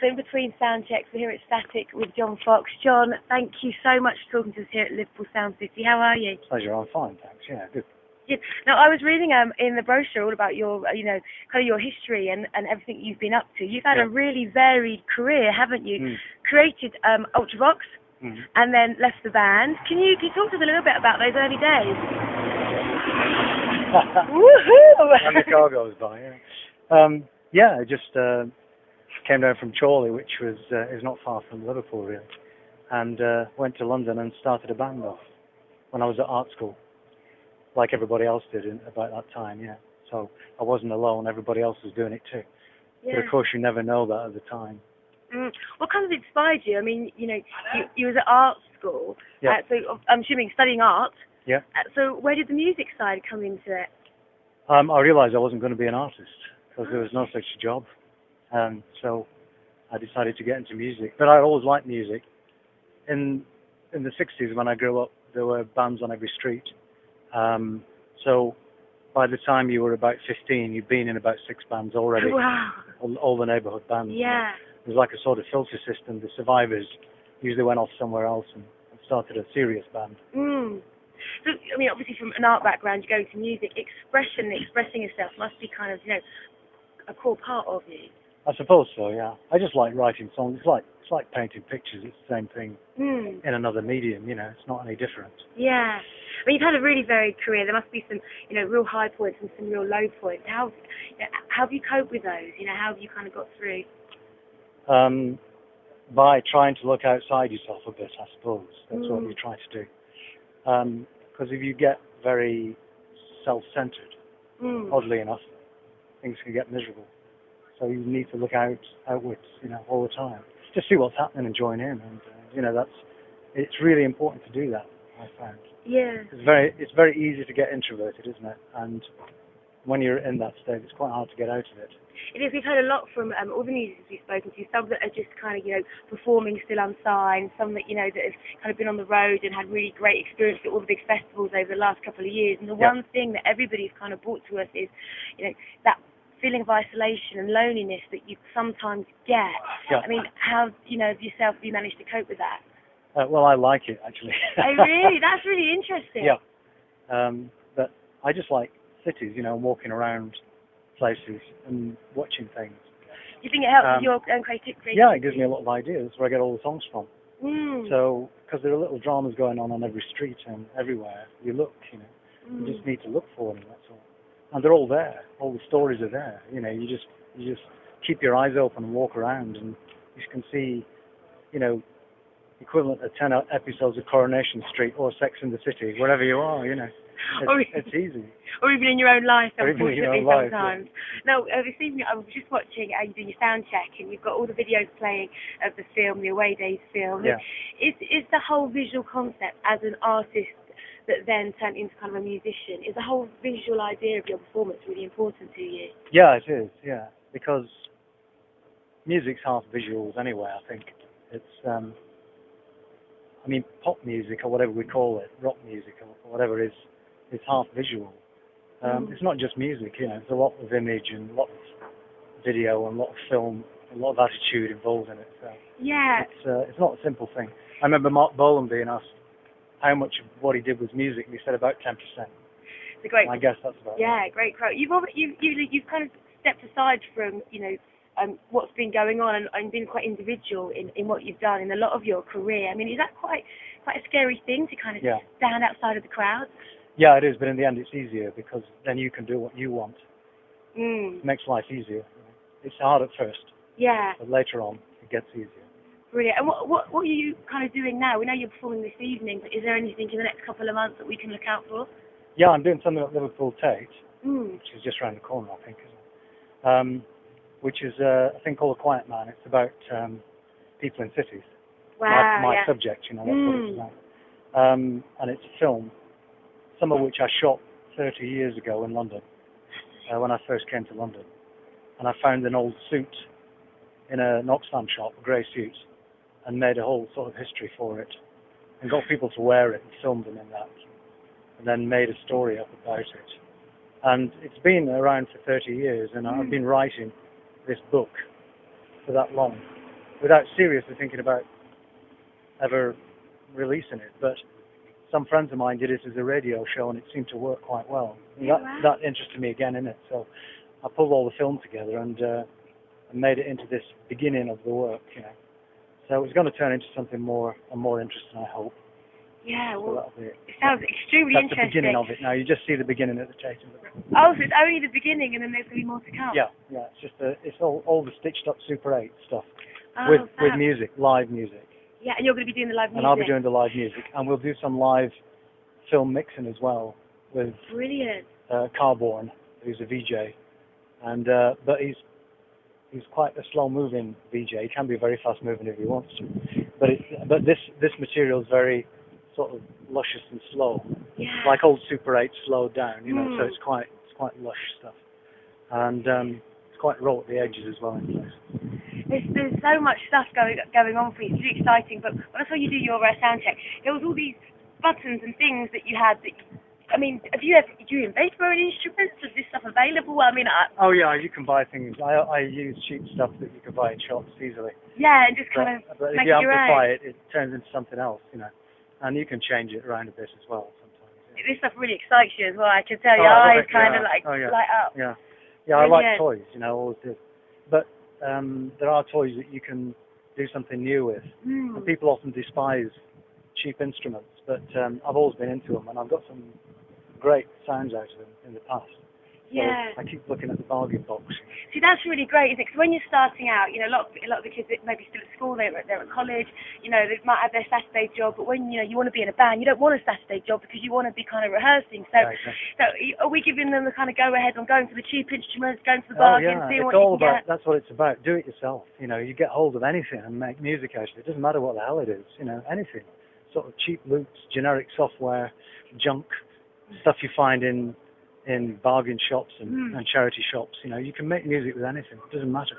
So in between sound checks, we're here at Static with John Foxx. John, thank you so much for talking to us here at Liverpool Sound City. How are you? Pleasure. I'm fine, thanks. Yeah, good. Good. Now, I was reading in the brochure all about your, kind of your history and everything you've been up to. You've had a really varied career, haven't you? Mm. Created Ultravox and then left the band. Can you talk to us a little bit about those early days? Woohoo! And the car goes by, yeah. I just came down from Chorley, which was is not far from Liverpool, really, and went to London and started a band off when I was at art school, like everybody else did about that time, yeah. So I wasn't alone, everybody else was doing it too. Yeah. But of course you never know that at the time. What kind of inspired you? I mean, you was at art school, so I'm assuming studying art. Yeah. So where did the music side come into it? I realised I wasn't going to be an artist because there was no such job. So I decided to get into music. But I always liked music. In the 60s when I grew up, there were bands on every street. So by the time you were about 15, you'd been in about 6 bands already. Wow. All the neighbourhood bands. Yeah. It was like a sort of filter system. The survivors usually went off somewhere else and started a serious band. So, I mean, obviously from an art background, you go into music. Expressing yourself must be kind of, a core part of you. I suppose so, yeah. I just like writing songs. It's like painting pictures. It's the same thing in another medium, It's not any different. Yeah. I mean, you've had a really varied career. There must be some, real high points and some real low points. How have you coped with those? How have you kind of got through? By trying to look outside yourself a bit, I suppose. That's what you try to do. Because if you get very self-centered, oddly enough, things can get miserable. So you need to look outwards, all the time. Just see what's happening and join in. And, it's really important to do that, I found. Yeah. It's very easy to get introverted, isn't it? And when you're in that state, it's quite hard to get out of it. It is. We've heard a lot from all the musicians we've spoken to. Some that are just kind of, performing still unsigned. Some that, that have kind of been on the road and had really great experience at all the big festivals over the last couple of years. And the one thing that everybody's kind of brought to us is, that feeling of isolation and loneliness that you sometimes get. Yeah. I mean, how, yourself, have you managed to cope with that? Well, I like it, actually. Oh, really? That's really interesting. Yeah. But I just like cities, walking around places and watching things. Do you think it helps with your own creativity? Yeah, it gives me a lot of ideas. That's where I get all the songs from. So, because there are little dramas going on every street and everywhere you look, you just need to look for them, that's all. And they're all there. All the stories are there. You just keep your eyes open and walk around, and you can see, equivalent of 10 episodes of Coronation Street or Sex and the City, wherever you are, It's easy. Or even in your own life, unfortunately, sometimes. Yeah. Now, this evening I was just watching you doing your sound check, and you've got all the videos playing of the film, the Away Days film. Yeah. Is the whole visual concept as an artist that then turned into kind of a musician, is the whole visual idea of your performance really important to you? Yeah, it is, yeah. Because music's half visuals anyway, I think. It's, pop music or whatever we call it, rock music or whatever it is, it's half visual. It's not just music, there's a lot of image and a lot of video and a lot of film, a lot of attitude involved in it. So yeah. It's not a simple thing. I remember Mark Bolan being asked how much of what he did was music, and he said about 10%. It's a great. I guess that's about it. Great quote. You've kind of stepped aside from what's been going on and been quite individual in what you've done in a lot of your career. I mean, is that quite a scary thing to kind of stand outside of the crowd? Yeah, it is, but in the end it's easier because then you can do what you want. It makes life easier. It's hard at first. Yeah. But later on, it gets easier. Brilliant. And what are you kind of doing now? We know you're performing this evening, but is there anything in the next couple of months that we can look out for? Yeah, I'm doing something at Liverpool Tate, which is just around the corner, I think, isn't it? Which is a thing called A Quiet Man. It's about people in cities. Wow, my subject, that's what it's about. And it's a film, some of which I shot 30 years ago in London, when I first came to London. And I found an old suit in an Oxfam shop, a grey suit, and made a whole sort of history for it, and got people to wear it and filmed them in that, and then made a story up about it. And it's been around for 30 years, and I've been writing this book for that long. without seriously thinking about ever releasing it. But some friends of mine did it as a radio show, and it seemed to work quite well. And that interested me again in it. So I pulled all the film together and made it into this beginning of the work, you know. So it's going to turn into something more interesting, I hope. Yeah, well, so it sounds extremely that's interesting. The beginning of it now. You just see the beginning at the Chasing. Oh, so it's only the beginning, and then there's going to be more to come. Yeah. It's just it's all the stitched up Super 8 stuff Oh, with music, live music. Yeah, and you're going to be doing the live music. And I'll be doing the live music, and we'll do some live film mixing as well with Brilliant. Carborn, who's a VJ, and but he's quite a slow-moving VJ. He can be very fast-moving if he wants to, but this material is very sort of luscious and slow, like old Super 8 slowed down, you know. So it's quite lush stuff, and it's quite raw at the edges as well in place. There's so much stuff going on for you. It's really exciting. But when I saw you do your sound check, there was all these buttons and things that you had. I mean, do you invent your own instruments? Is this stuff available? I mean, oh yeah, you can buy things. I use cheap stuff that you can buy in shops easily. Yeah, and just kind of but make if you it your amplify own. it turns into something else, you know. And you can change it around a bit as well sometimes. Yeah. This stuff really excites you as well. I can tell your eyes kind of like light up. Yeah, I like toys, you know, always did. But there are toys that you can do something new with. And people often despise cheap instruments, but I've always been into them, and I've got some great sounds out of them in the past. So Yeah. I keep looking at the bargain box. See, that's really great, isn't it? Because when you're starting out, you know, a lot of the kids that maybe still at school, they're at college, you know, they might have their Saturday job, but when, you know, you want to be in a band, you don't want a Saturday job because you want to be kind of rehearsing. So, so are we giving them the kind of go-ahead on going for the cheap instruments, going for the bargain, seeing what you can get? That's what it's about. Do it yourself. You know, you get hold of anything and make music out of it. It doesn't matter what the hell it is, you know, anything. Sort of cheap loops, generic software, junk, stuff you find in bargain shops and charity shops. You know, you can make music with anything. It doesn't matter.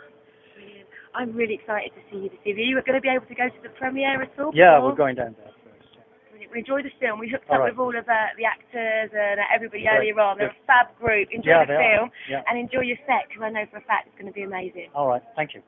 Brilliant. I'm really excited to see you this evening. Are you going to be able to go to the premiere at all? Yeah, we're going down there first. Brilliant. We enjoyed the film. We hooked up with all of the actors and everybody earlier on. They're a fab group. Enjoy the film and enjoy your set, because I know for a fact it's going to be amazing. All right. Thank you.